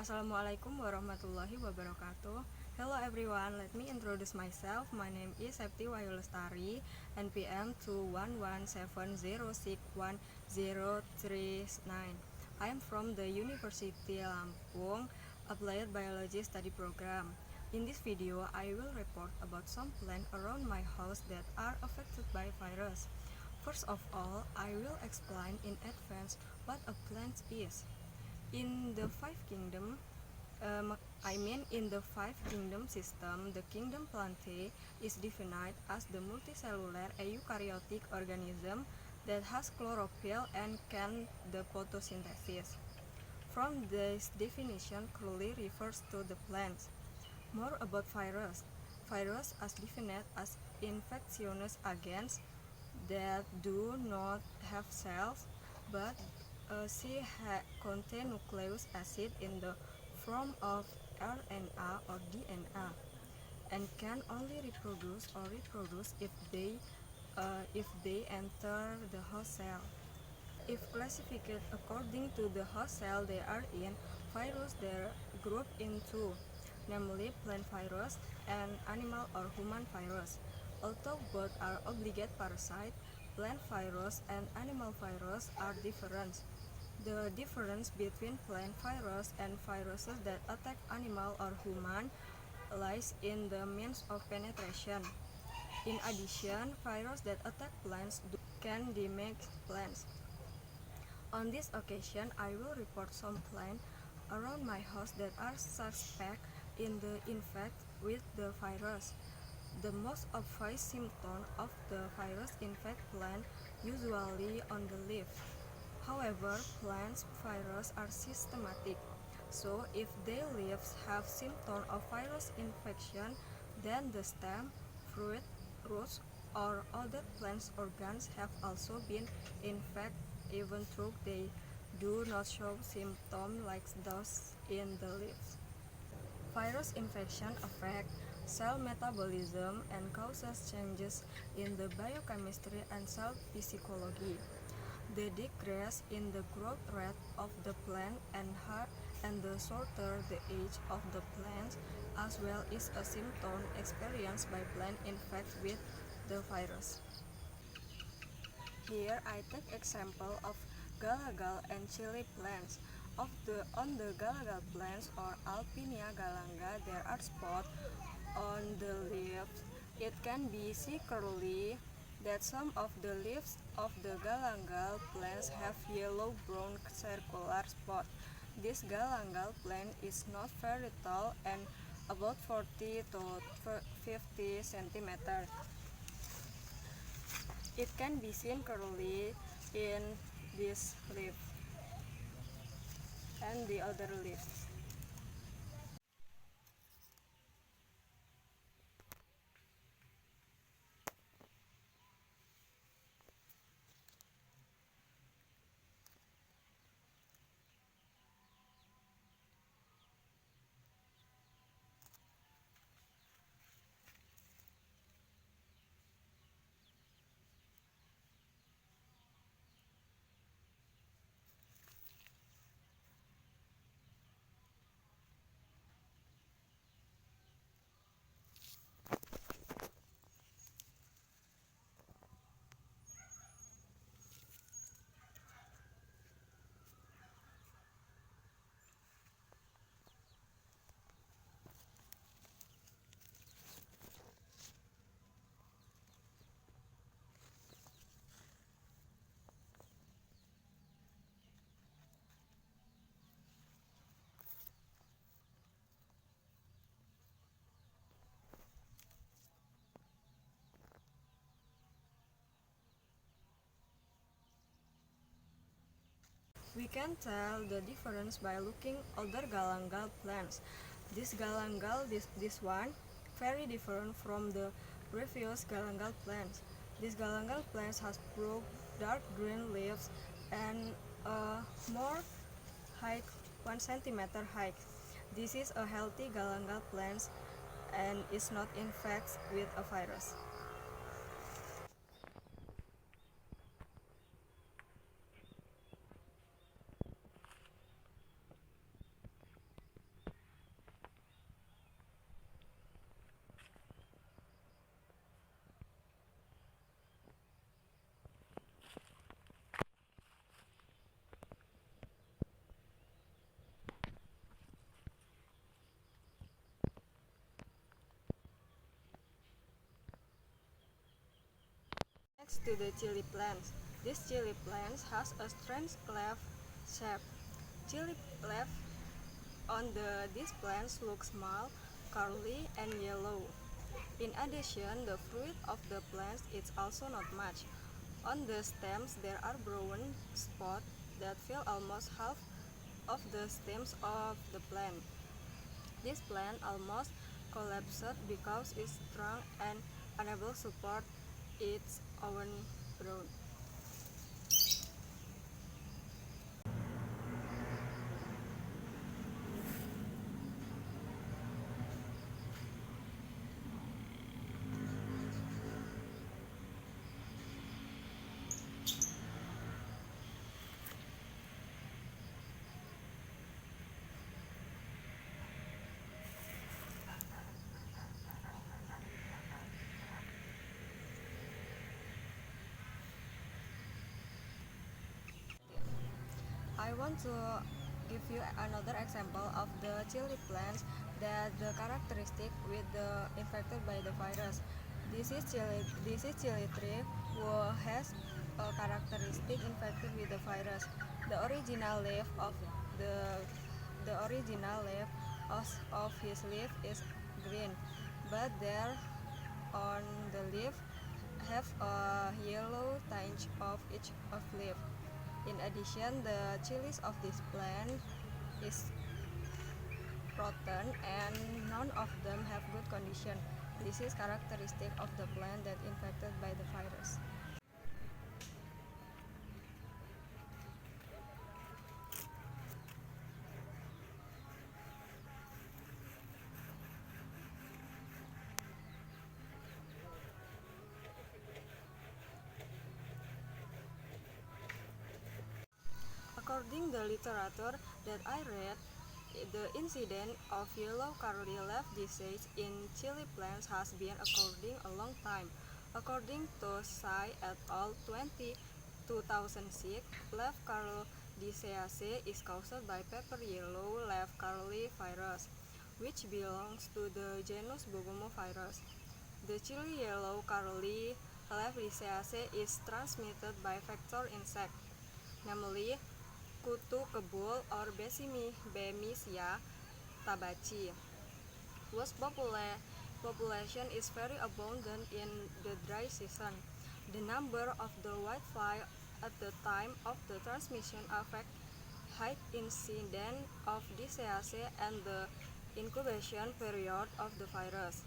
Assalamualaikum warahmatullahi wabarakatuh. Hello everyone, let me introduce myself. My name is Septi Wahyu Lestari, NPM 21170611039. I am from the University Lampung Applied Biology Study Program. In this video, I will report about some plants around my house that are affected by virus. First of all, I will explain in advance what a plant is. In the five kingdom system, the kingdom Plantae is defined as the multicellular eukaryotic organism that has chlorophyll and can the photosynthesis. From this definition clearly refers to the plants. More about virus. Virus as defined as infectious agents that do not have cells but contain nucleic acid in the form of RNA or DNA and can only reproduce if they enter the host cell. If classified according to the host cell they are in, viruses are grouped into, namely plant virus and animal or human virus. Although both are obligate parasites, plant virus and animal virus are different. The difference between plant virus and viruses that attack animal or human lies in the means of penetration. In addition, viruses that attack plants can damage plants. On this occasion, I will report some plants around my house that are suspect in the infect with the virus. The most obvious symptom of the virus infect plant usually on the leaf. However, plants virus are systematic, so if their leaves have symptoms of virus infection, then the stem, fruit, roots, or other plant organs have also been infected even though they do not show symptoms like those in the leaves. Virus infection affect cell metabolism and causes changes in the biochemistry and cell physiology. The decrease in the growth rate of the plant and the shorter the age of the plant as well is a symptom experienced by plant infected with the virus. Here I take example of galagal and chili plants. On the galagal plants or Alpinia galanga, there are spots on the leaves. It can be seen clearly that some of the leaves of the galangal plants have yellow-brown circular spots. This galangal plant is not very tall and about 40 to 50 centimeters. It can be seen clearly in this leaf and the other leaves. We can tell the difference by looking older galangal plants. This one, very different from the previous galangal plants. This galangal plants has broad dark green leaves and a more high 1 centimeter high. This is a healthy galangal plant and is not infected with a virus. To the chili plants. This chili plant has a strange leaf shape. Chili leaf on these plants look small, curly, and yellow. In addition, the fruit of the plants is also not much. On the stems there are brown spots that fill almost half of the stems of the plant. This plant almost collapsed because it's strong and unable to support its own growth. I want to give you another example of the chili plants that the characteristic with the infected by the virus. This is chili tree who has a characteristic infected with the virus. The original leaf of the the original leaf of his leaf is green, but there on the leaf have a yellow tinge of each of leaf. In addition, the chilies of this plant is rotten and none of them have good condition. This is characteristic of the plant that infected by the virus. According the literature that I read, the incidence of yellow curly leaf disease in chili plants has been occurring a long time. According to Tsai et al. 2006, leaf curly is caused by pepper yellow leaf curly virus, which belongs to the genus Bogomovirus. The chili yellow curly leaf disease is transmitted by vector insect, namely kutu kebul or Bemisia tabaci, whose population is very abundant in the dry season. The number of the whitefly at the time of the transmission affect high incidence of disease and the incubation period of the virus.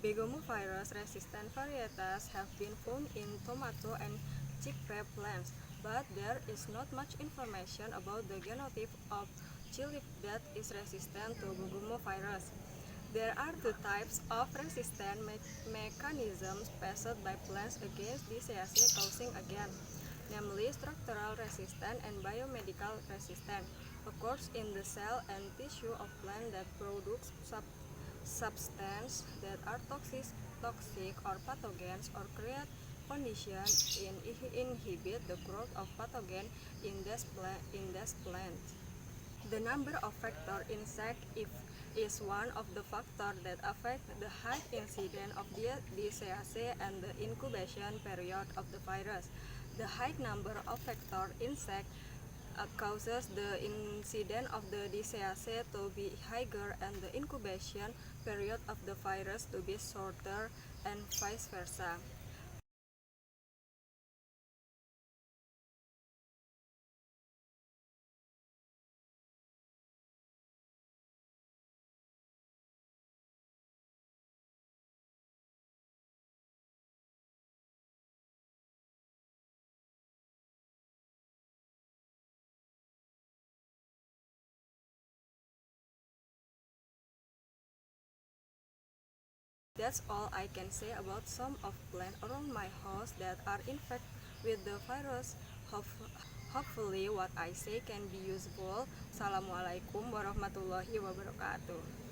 Begomovirus resistant varieties have been found in tomato and chickpea plants, but there is not much information about the genotype of chili that is resistant to Begomovirus. There are two types of resistant mechanisms passed by plants against disease causing agent, namely structural resistance and biomedical resistance, occurs in the cell and tissue of plants that produce substances that are toxic or pathogens or create conditions inhibit the growth of pathogen in this plant. The number of vector insect is one of the factors that affect the high incidence of disease and the incubation period of the virus. The high number of vector insect causes the incidence of the disease to be higher and the incubation period of the virus to be shorter and vice versa. That's all I can say about some of plants around my house that are infected with the virus. Hopefully what I say can be useful. Assalamualaikum warahmatullahi wabarakatuh.